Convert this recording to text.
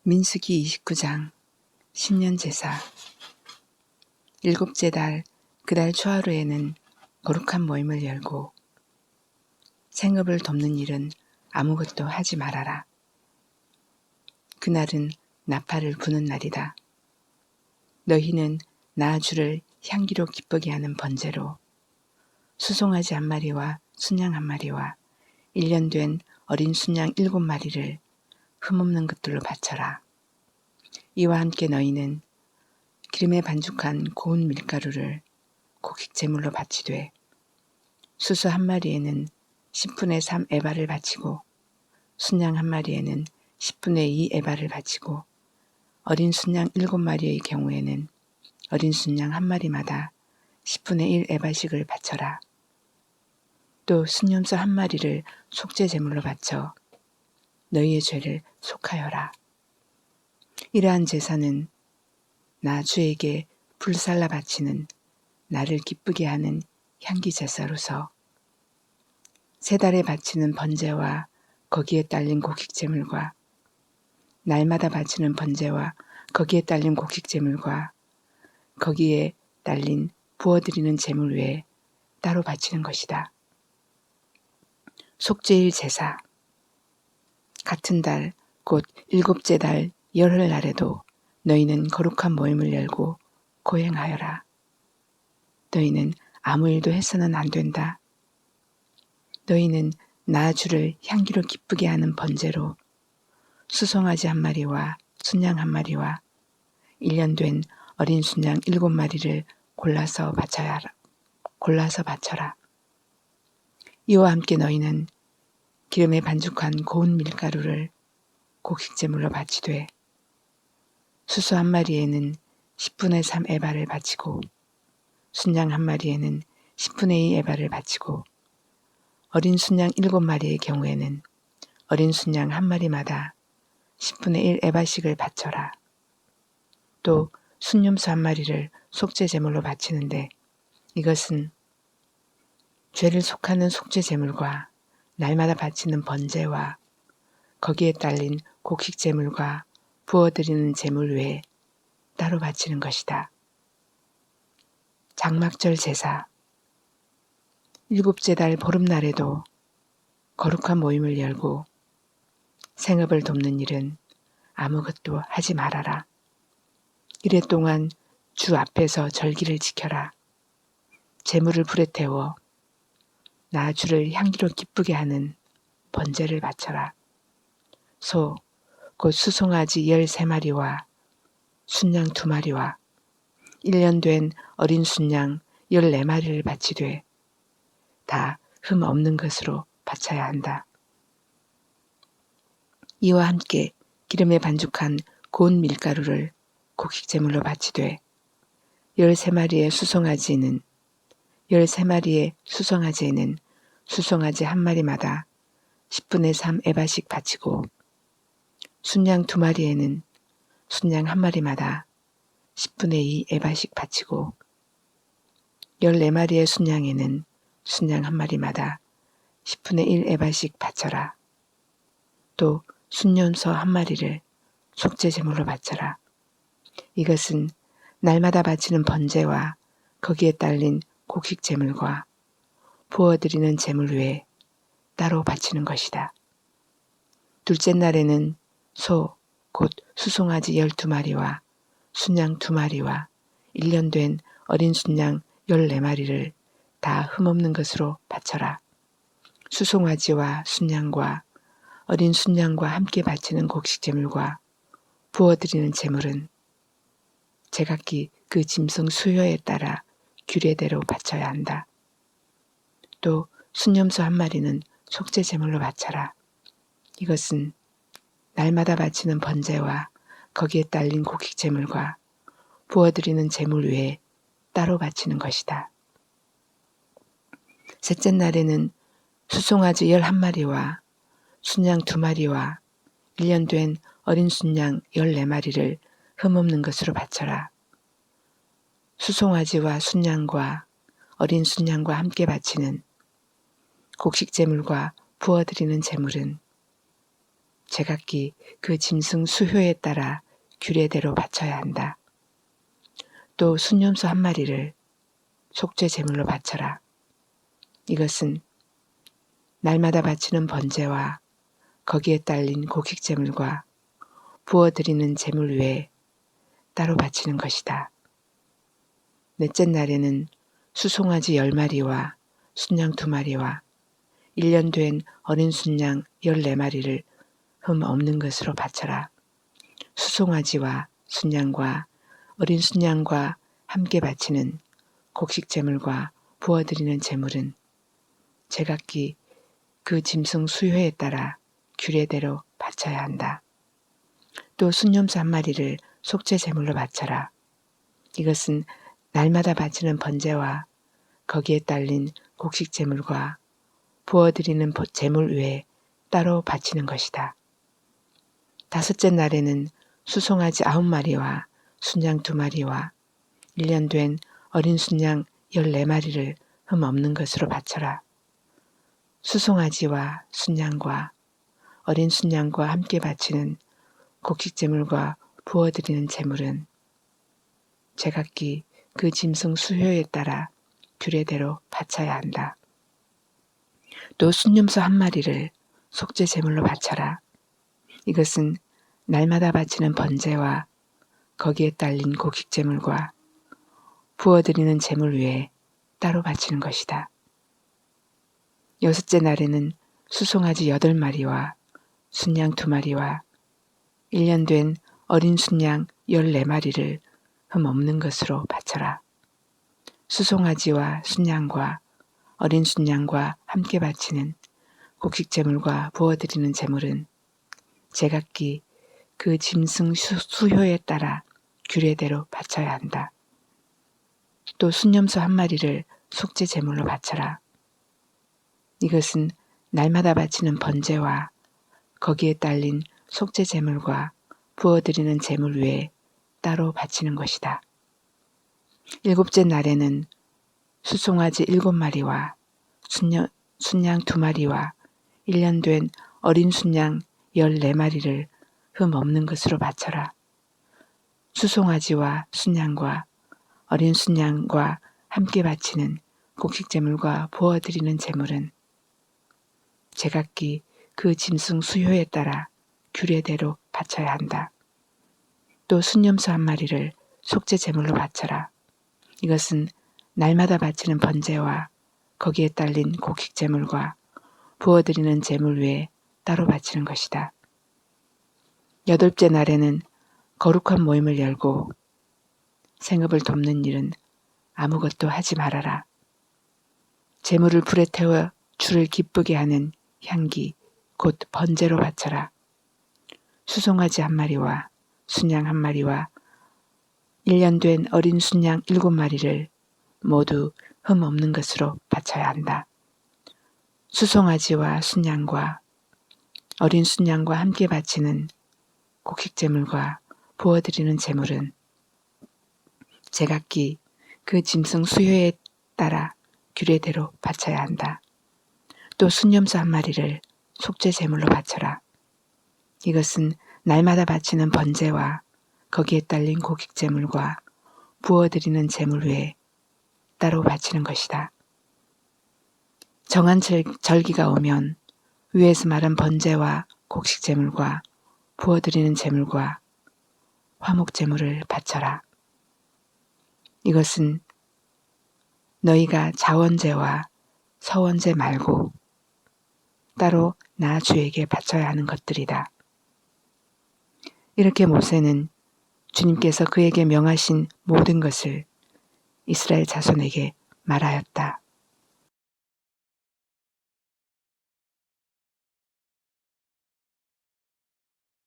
민수기 29장 신년제사. 일곱째 달 그달 초하루에는 거룩한 모임을 열고 생업을 돕는 일은 아무것도 하지 말아라. 그날은 나팔을 부는 날이다. 너희는 나 주를 향기로 기쁘게 하는 번제로 수송아지 1마리와 순양 1마리와 1년 된 어린 순양 7마리를 흠없는 것들로 바쳐라. 이와 함께 너희는 기름에 반죽한 고운 밀가루를 곡식 제물로 바치되 수수 1마리에는 10분의 3 에바를 바치고 순양 1마리에는 10분의 2 에바를 바치고 어린 순양 7마리의 경우에는 어린 순양 1마리마다 10분의 1 에바씩을 바쳐라. 또 순염소 1마리를 속죄 제물로 바쳐 너희의 죄를 속하여라. 이러한 제사는 나 주에게 불살라 바치는 나를 기쁘게 하는 향기 제사로서 3달에 바치는 번제와 거기에 딸린 곡식 제물과 날마다 바치는 번제와 거기에 딸린 곡식 제물과 거기에 딸린 부어드리는 제물 외에 따로 바치는 것이다. 속죄일 제사. 같은 달 곧 7째 달 열흘날에도 너희는 거룩한 모임을 열고 고행하여라. 너희는 아무 일도 해서는 안 된다. 너희는 나 주를 향기로 기쁘게 하는 번제로 수송아지 1마리와 순양 1마리와 1년 된 어린 순양 7마리를 골라서 바쳐라. 이와 함께 너희는 기름에 반죽한 고운 밀가루를 곡식 제물로 바치되 수수 1마리에는 10분의 3 에바를 바치고 순양 1마리에는 10분의 2 에바를 바치고 어린 순양 7마리의 경우에는 어린 순양 1마리마다 10분의 1 에바씩을 바쳐라. 또 순염소 1마리를 속죄 제물로 바치는데 이것은 죄를 속하는 속죄 제물과 날마다 바치는 번제와 거기에 딸린 곡식 제물과 부어드리는 제물 외에 따로 바치는 것이다. 장막절 제사. 7째 달 보름날에도 거룩한 모임을 열고 생업을 돕는 일은 아무것도 하지 말아라. 이래 동안 주 앞에서 절기를 지켜라. 제물을 불에 태워 나 주를 향기로 기쁘게 하는 번제를 바쳐라. 소, 곧 수송아지 13마리와 순양 2마리와 1년 된 어린 순양 14마리를 바치되 다 흠 없는 것으로 바쳐야 한다. 이와 함께 기름에 반죽한 고운 밀가루를 곡식 제물로 바치되 13마리의 수송아지에는 수송아지 1마리마다 10분의 3 에바씩 바치고 순양 2마리에는 순양 1마리마다 10분의 2 에바씩 바치고 14마리의 순양에는 순양 1마리마다 10분의 1 에바씩 바쳐라. 또 순염소 1마리를 속죄 제물로 바쳐라. 이것은 날마다 바치는 번제와 거기에 딸린 곡식 제물과 부어드리는 제물 외에 따로 바치는 것이다. 둘째 날에는 소, 곧 수송아지 12마리와 순양 2마리와 1년 된 어린 순양 14마리를 다 흠없는 것으로 바쳐라. 수송아지와 순양과 어린 순양과 함께 바치는 곡식 제물과 부어드리는 제물은 제각기 그 짐승 수요에 따라 규례대로 바쳐야 한다. 또 순염소 1마리는 속죄 제물로 바쳐라. 이것은 날마다 바치는 번제와 거기에 딸린 곡식 제물과 부어드리는 제물 외에 따로 바치는 것이다. 셋째 날에는 수송아지 11마리와 순양 2마리와 1년 된 어린 순양 14마리를 흠없는 것으로 바쳐라. 수송아지와 순양과 어린 순양과 함께 바치는 곡식 제물과 부어드리는 제물은 제각기 그 짐승 수효에 따라 규례대로 바쳐야 한다. 또 순념소 한 마리를 속죄 제물로 바쳐라. 이것은 날마다 바치는 번제와 거기에 딸린 곡식 제물과 부어드리는 제물 외에 따로 바치는 것이다. 넷째 날에는 수송아지 10마리와 순양 2마리와 1년 된 어린 순양 14마리를 흠 없는 것으로 바쳐라. 수송아지와 순양과 어린 순양과 함께 바치는 곡식 제물과 부어드리는 제물은 제각기 그 짐승 수요에 따라 규례대로 바쳐야 한다. 또 순념소 한 마리를 속죄 제물로 바쳐라. 이것은 날마다 바치는 번제와 거기에 딸린 곡식 제물과 부어드리는 제물 외에 따로 바치는 것이다. 다섯째 날에는 수송아지 9마리와 순양 2마리와 1년 된 어린 순양 14마리를 흠 없는 것으로 바쳐라. 수송아지와 순양과 어린 순양과 함께 바치는 곡식 제물과 부어드리는 제물은 제각기 그 짐승 수효에 따라 규례대로 바쳐야 한다. 또 순념소 한 마리를 속죄 제물로 바쳐라. 이것은 날마다 바치는 번제와 거기에 딸린 곡식 제물과 부어드리는 제물 외에 따로 바치는 것이다. 여섯째 날에는 수송아지 8마리와 순양 2마리와 1년 된 어린 순양 14마리를 흠 없는 것으로 바쳐라. 수송아지와 순양과 어린 순양과 함께 바치는 곡식 제물과 부어드리는 제물은 제각기 그 짐승 수효에 따라 규례대로 바쳐야 한다. 또 순념소 한 마리를 속죄 제물로 바쳐라. 이것은 날마다 바치는 번제와 거기에 딸린 속죄 제물과 부어드리는 제물 외에 따로 바치는 것이다. 일곱째 날에는 수송아지 7마리와 순양 2마리와 1년 된 어린 순양 14마리를 흠 없는 것으로 바쳐라. 수송아지와 순양과 어린 순양과 함께 바치는 곡식 제물과 부어드리는 제물은 제각기 그 짐승 수효에 따라 규례대로 바쳐야 한다. 또 순념소 한 마리를 속죄 제물로 바쳐라. 이것은 날마다 바치는 번제와 거기에 딸린 곡식 제물과 부어드리는 제물 외에 따로 바치는 것이다. 여덟째 날에는 거룩한 모임을 열고 생업을 돕는 일은 아무것도 하지 말아라. 제물을 불에 태워 주를 기쁘게 하는 향기 곧 번제로 바쳐라. 수송아지 1마리와 순양 1마리와 1년 된 어린 순양 7마리를 모두 흠 없는 것으로 바쳐야 한다. 수송아지와 순양과 어린 순양과 함께 바치는 곡식 제물과 부어드리는 제물은 제각기 그 짐승 수요에 따라 규례대로 바쳐야 한다. 또 순념소 1마리를 속죄 제물로 바쳐라. 이것은 날마다 바치는 번제와 거기에 딸린 곡식 제물과 부어드리는 제물 외에 따로 바치는 것이다. 정한 절기가 오면 위에서 말한 번제와 곡식 제물과 부어드리는 제물과 화목 제물을 바쳐라. 이것은 너희가 자원제와 서원제 말고 따로 나 주에게 바쳐야 하는 것들이다. 이렇게 모세는 주님께서 그에게 명하신 모든 것을 이스라엘 자손에게 말하였다.